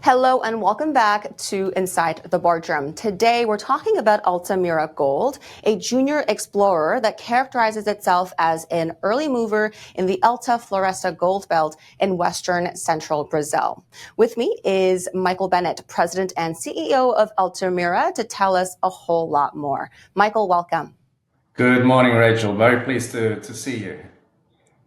Hello and welcome back to Inside the Boardroom. Today we're talking about Altamira Gold, a junior explorer that characterizes itself as an early mover in the Alta Floresta Gold Belt in western central Brazil. With me is Michael Bennett, President and CEO of Altamira, to tell us a whole lot more. Michael, welcome. Good morning, Rachel. Very pleased to see you.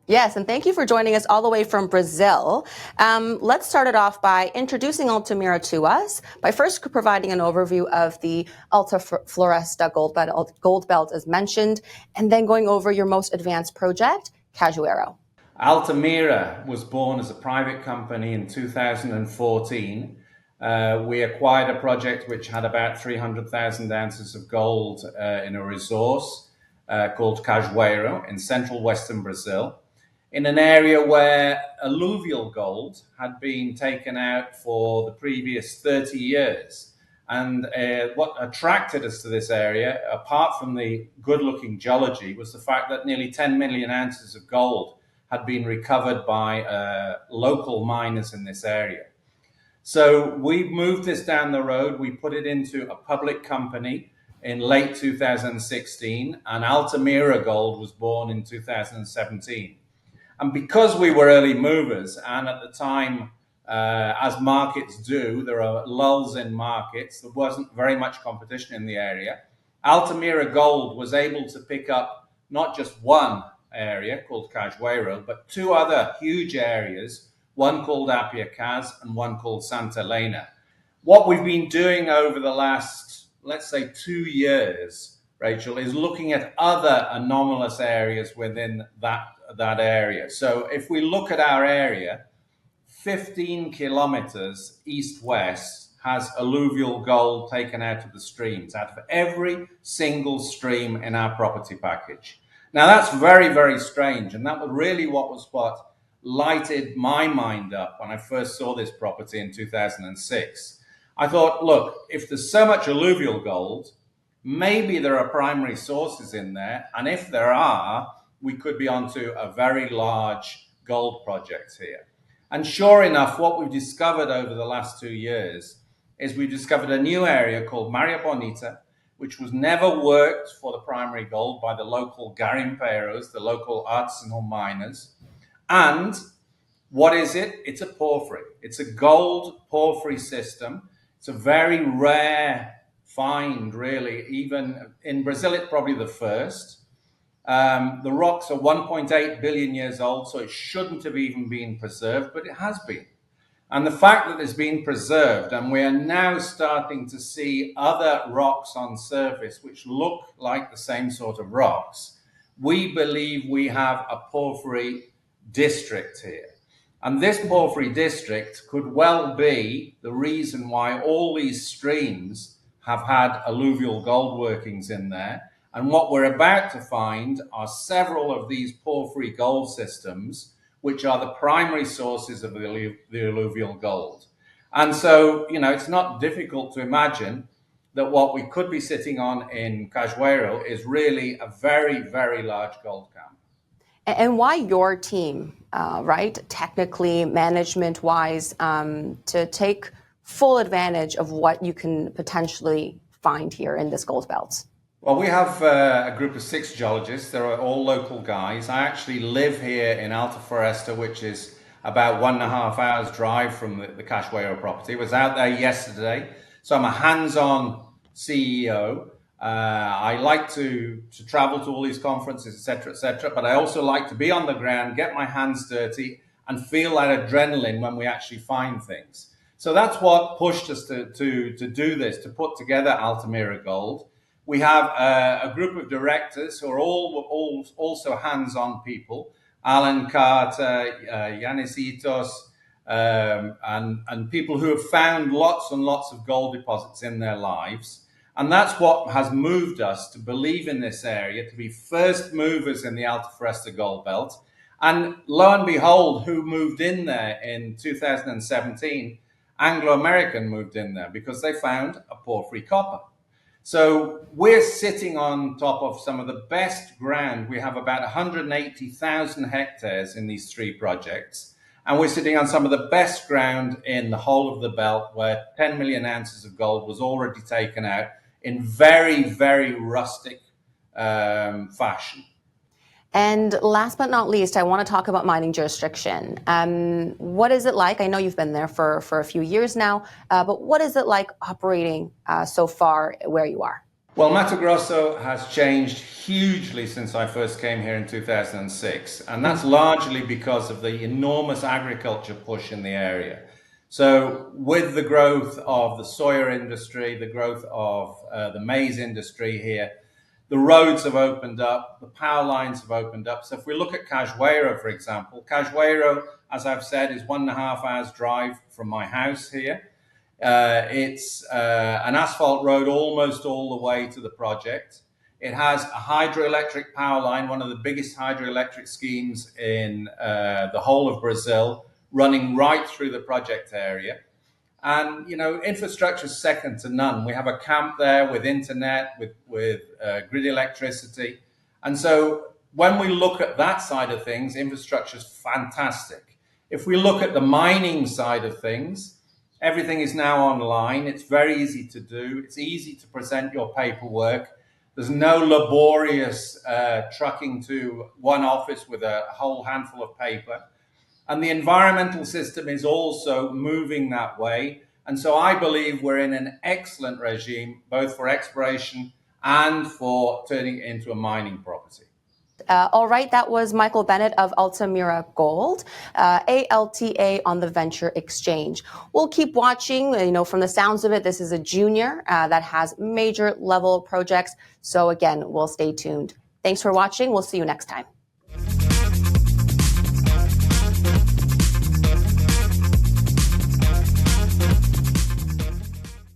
Yes, and thank you for joining us all the way from Brazil. Let's start it off by introducing Altamira to us, by first providing an overview of the Alta Floresta Gold Belt as mentioned, and then going over your most advanced project, Cajueiro. Altamira was born as a private company in 2014. We acquired a project which had about 300,000 ounces of gold in a resource called Cajueiro in central western Brazil, in an area where alluvial gold had been taken out for the previous 30 years. And what attracted us to this area, apart from the good-looking geology, was the fact that nearly 10 million ounces of gold had been recovered by local miners in this area. So we moved this down the road. We put it into a public company in late 2016, and Altamira Gold was born in 2017. And because we were early movers, and at the time, as markets do, there are lulls in markets, there wasn't very much competition in the area. Altamira Gold was able to pick up not just one area called Cajueiro, but two other huge areas, one called Apiacaz and one called Santa Helena. What we've been doing over the last, let's say, 2 years, Rachel, is looking at other anomalous areas within that area. So if we look at our area, 15 kilometers east-west has alluvial gold taken out of the streams, out of every single stream in our property package. Now that's very, very strange, and that was really what lighted my mind up when I first saw this property in 2006. I thought, look, if there's so much alluvial gold, maybe there are primary sources in there, and if there are, we could be onto a very large gold project here. And sure enough, what we've discovered over the last 2 years is we've discovered a new area called Maria Bonita, which was never worked for the primary gold by the local garimpeiros, the local artisanal miners. And what is it? It's a porphyry. It's a gold porphyry system. It's a very rare find, really. Even in Brazil, it's probably the first. The rocks are 1.8 billion years old, so it shouldn't have even been preserved, but it has been. And the fact that it's been preserved, and we are now starting to see other rocks on surface which look like the same sort of rocks, we believe we have a porphyry district here. And this porphyry district could well be the reason why all these streams have had alluvial gold workings in there. And what we're about to find are several of these porphyry gold systems, which are the primary sources of the alluvial gold. And so, it's not difficult to imagine that what we could be sitting on in Cajueiro is really a very, very large gold camp. And why your team, right, technically, management-wise, to take full advantage of what you can potentially find here in this gold belt? Well, we have a group of 6 geologists. They're all local guys. I actually live here in Alta Floresta, which is about 1.5 hours drive from the Cajueiro property. I was out there yesterday, so I'm a hands-on CEO. I like to travel to all these conferences, etc., but I also like to be on the ground, get my hands dirty, and feel that adrenaline when we actually find things. So that's what pushed us to do this, to put together Altamira Gold. We have a group of directors who are all also hands-on people: Alan Carter, Yanis Itos, and people who have found lots and lots of gold deposits in their lives. And that's what has moved us to believe in this area, to be first movers in the Alta Floresta Gold Belt. And lo and behold, who moved in there in 2017? Anglo-American moved in there because they found a porphyry copper. So we're sitting on top of some of the best ground. We have about 180,000 hectares in these 3 projects. And we're sitting on some of the best ground in the whole of the belt, where 10 million ounces of gold was already taken out in very, very rustic fashion. And last but not least, I want to talk about mining jurisdiction. What is it like? I know you've been there for a few years now, but what is it like operating so far where you are? Well, Mato Grosso has changed hugely since I first came here in 2006, and that's largely because of the enormous agriculture push in the area. So with the growth of the soya industry, the growth of the maize industry here, the roads have opened up, the power lines have opened up. So if we look at Cajueiro, for example, Cajueiro, as I've said, is 1.5 hours drive from my house here. It's an asphalt road almost all the way to the project. It has a hydroelectric power line, one of the biggest hydroelectric schemes in the whole of Brazil, running right through the project area. And, you know, infrastructure is second to none. We have a camp there with internet, with grid electricity. And so when we look at that side of things, infrastructure is fantastic. If we look at the mining side of things, everything is now online. It's very easy to do. It's easy to present your paperwork. There's no laborious trucking to one office with a whole handful of paper. And the environmental system is also moving that way. And so I believe we're in an excellent regime, both for exploration and for turning it into a mining property. All right, that was Michael Bennett of Altamira Gold, ALTA on the Venture Exchange. We'll keep watching. You know, from the sounds of it, this is a junior that has major level projects. So again, we'll stay tuned. Thanks for watching. We'll see you next time.